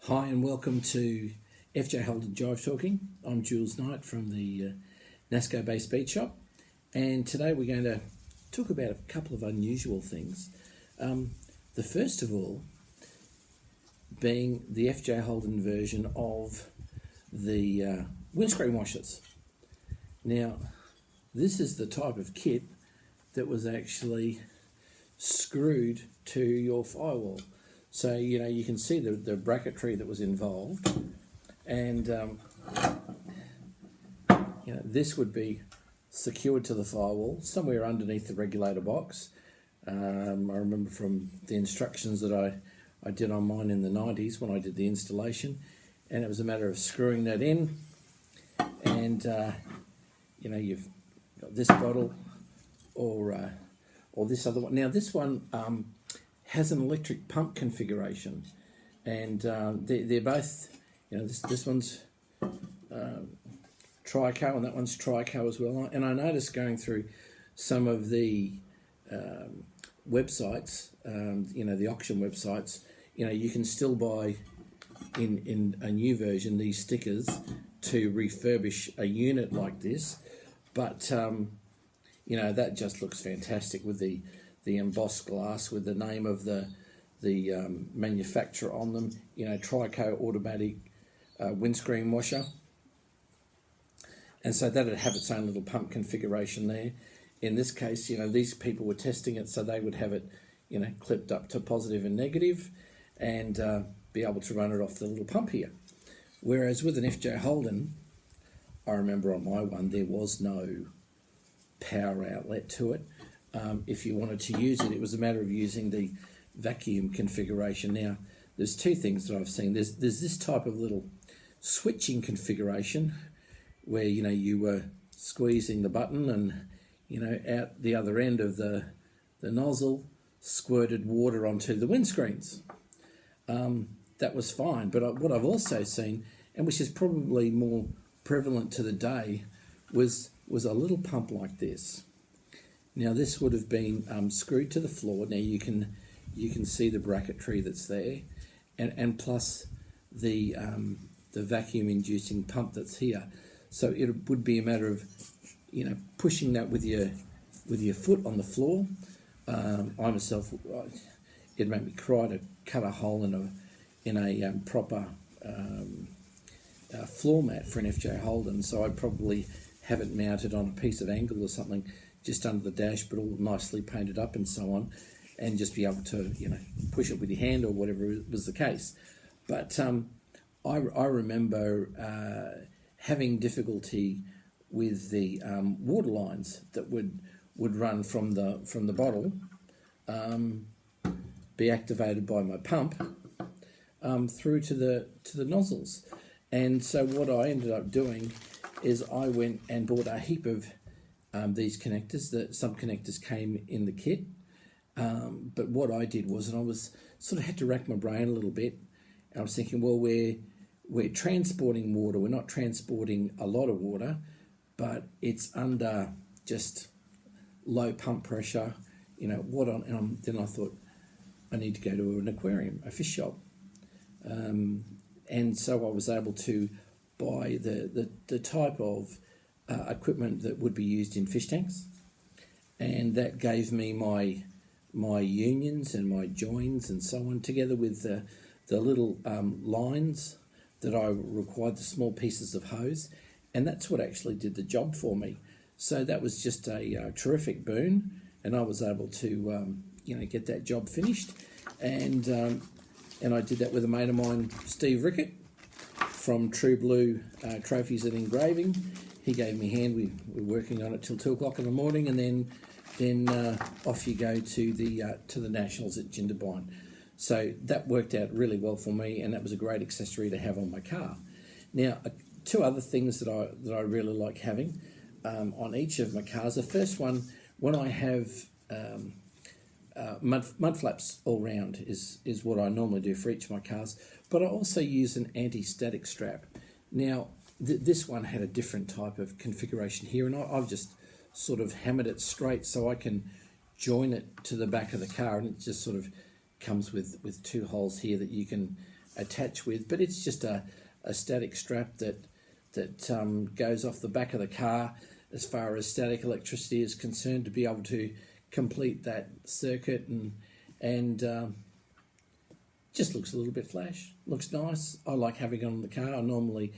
Hi and welcome to FJ Holden Jive Talking. I'm Jules Knight from the Nasco Bay Speed Shop, and today we're going to talk about a couple of unusual things. The first of all being the FJ Holden version of the windscreen washers. Now, this is the type of kit that was actually screwed to your firewall. So, you can see the bracketry that was involved, and, this would be secured to the firewall somewhere underneath the regulator box. I remember from the instructions that I did on mine in the 90s when I did the installation, and it was a matter of screwing that in, and, you've got this bottle or this other one. Now, this one has an electric pump configuration, and they're both, this one's Trico and that one's Trico as well. And I noticed going through some of the websites, the auction websites, you can still buy in a new version these stickers to refurbish a unit like this, but that just looks fantastic with the embossed glass with the name of the manufacturer on them. Trico automatic windscreen washer, and so that'd have its own little pump configuration there. In this case, these people were testing it so they would have it, clipped up to positive and negative, and be able to run it off the little pump here. Whereas with an FJ Holden, I remember on my one there was no power outlet to it. If you wanted to use it, it was a matter of using the vacuum configuration. Now, there's two things that I've seen. There's this type of little switching configuration where, you were squeezing the button and, out the other end of the nozzle squirted water onto the windscreens. That was fine. But what I've also seen, and which is probably more prevalent to the day, was a little pump like this. Now, this would have been screwed to the floor. Now you can see the bracketry that's there, and plus the vacuum inducing pump that's here. So it would be a matter of pushing that with your foot on the floor. I myself, it'd make me cry to cut a hole in a proper floor mat for an FJ Holden. So I'd probably have it mounted on a piece of angle or something just under the dash, but all nicely painted up and so on, and just be able to, push it with your hand or whatever was the case. But I remember having difficulty with the water lines that would run from the bottle, be activated by my pump through to the nozzles. And so what I ended up doing is I went and bought a heap of these connectors. Some connectors came in the kit, but what I did was, and I was sort of had to rack my brain a little bit, and I was thinking, well, we're transporting water. We're not transporting a lot of water, but it's under just low pump pressure. Then I thought I need to go to an aquarium, a fish shop, and so I was able to buy the type of equipment that would be used in fish tanks, and that gave me my unions and my joins and so on, together with the little lines that I required, the small pieces of hose, and that's what actually did the job for me. So that was just a terrific boon, and I was able to get that job finished, and I did that with a mate of mine, Steve Rickett from True Blue Trophies and Engraving. He gave me a hand. We were working on it till 2 o'clock in the morning, and then off you go to the Nationals at Jindabyne. So that worked out really well for me, and that was a great accessory to have on my car. Now, two other things that I really like having on each of my cars. The first one, when I have mud flaps all round, is what I normally do for each of my cars, but I also use an anti-static strap. Now, this one had a different type of configuration here, and I've just sort of hammered it straight so I can join it to the back of the car, and it just sort of comes with two holes here that you can attach with, but it's just a static strap that goes off the back of the car as far as static electricity is concerned, to be able to complete that circuit, and just looks a little bit flash. Looks nice. I like having it on the car. I normally,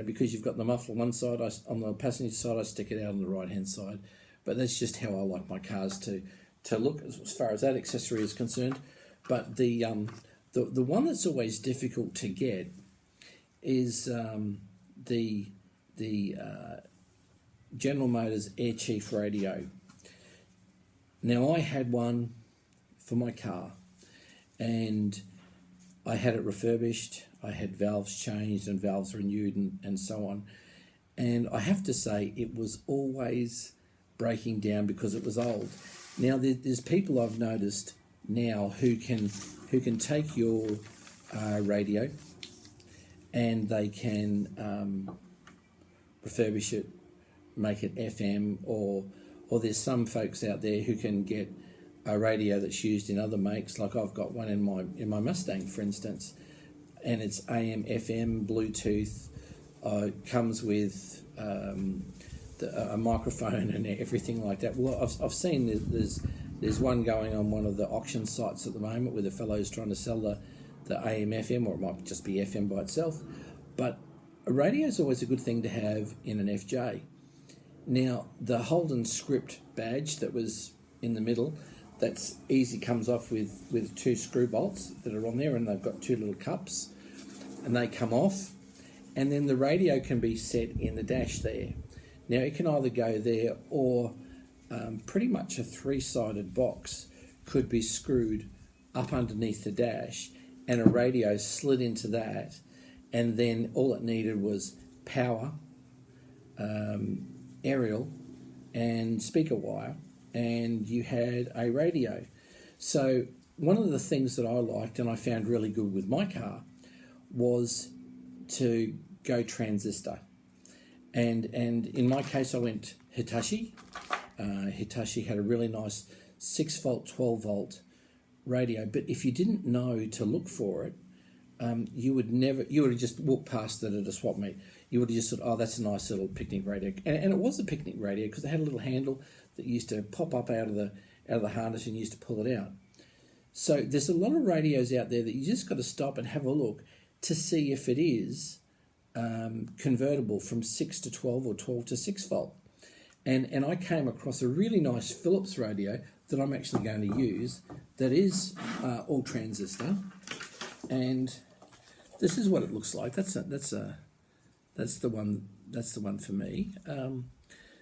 because you've got the muffler on one side, on the passenger side, I stick it out on the right-hand side. But that's just how I like my cars to look as far as that accessory is concerned. But the one that's always difficult to get is the General Motors Air Chief radio. Now, I had one for my car, and I had it refurbished. I had valves changed and valves renewed and so on. And I have to say, it was always breaking down because it was old. Now, there's people I've noticed now who can take your radio and they can refurbish it, make it FM, or there's some folks out there who can get a radio that's used in other makes. Like I've got one in my Mustang, for instance, and it's AM, FM, Bluetooth. Comes with a microphone and everything like that. Well, I've seen there's one going on one of the auction sites at the moment where the fellow's trying to sell the AM, FM, or it might just be FM by itself. But a radio is always a good thing to have in an FJ. Now, the Holden script badge that was in the middle, that's easy, comes off with two screw bolts that are on there, and they've got two little cups, and they come off, and then the radio can be set in the dash there. Now, it can either go there, or pretty much a three-sided box could be screwed up underneath the dash, and a radio slid into that, and then all it needed was power, aerial, and speaker wire, and you had a radio. So one of the things that I liked and I found really good with my car was to go transistor. And in my case, I went Hitachi. Hitachi had a really nice 6-volt, 12-volt radio. But if you didn't know to look for it, you would have just walked past it at a swap meet. You would have just thought, oh, that's a nice little picnic radio. And it was a picnic radio because it had a little handle that used to pop up out of the harness and used to pull it out. So there's a lot of radios out there that you just got to stop and have a look to see if it is convertible from 6 to 12 or 12 to 6 volt. And I came across a really nice Philips radio that I'm actually going to use that is all transistor. And this is what it looks like. That's the one for me.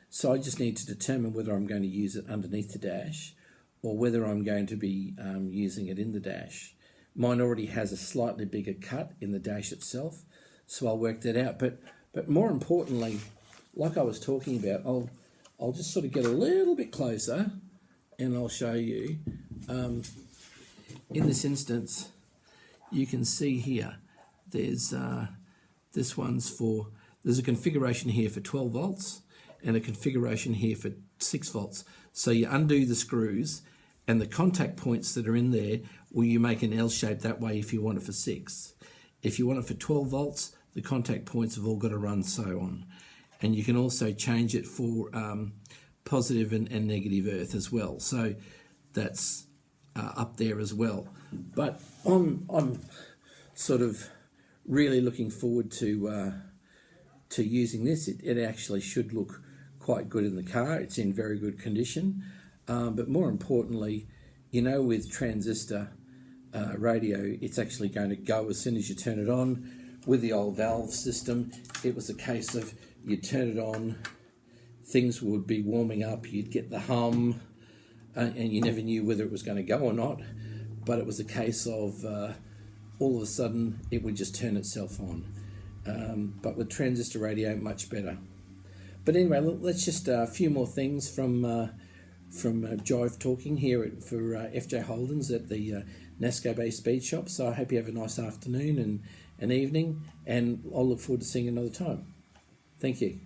So I just need to determine whether I'm going to use it underneath the dash or whether I'm going to be using it in the dash. Mine already has a slightly bigger cut in the dash itself, so I'll work that out. But more importantly, like I was talking about, I'll just sort of get a little bit closer and I'll show you. In this instance, you can see here, there's there's a configuration here for 12 volts and a configuration here for 6 volts. So you undo the screws and the contact points that are in there, well, you make an L shape that way if you want it for 6. If you want it for 12 volts, the contact points have all got to run so on. And you can also change it for positive and negative earth as well. So that's up there as well. But I'm sort of really looking forward to using this. It actually should look quite good in the car. It's in very good condition. But more importantly, with transistor radio, it's actually going to go as soon as you turn it on. With the old valve system, it was a case of you'd turn it on, things would be warming up, you'd get the hum, and you never knew whether it was going to go or not. But it was a case of all of a sudden it would just turn itself on. But with transistor radio, much better. But anyway, let's just a few more things from Jive talking here for FJ Holden's at the Nasco Bay Speed Shop. So I hope you have a nice afternoon and an evening, and I'll look forward to seeing you another time. Thank you.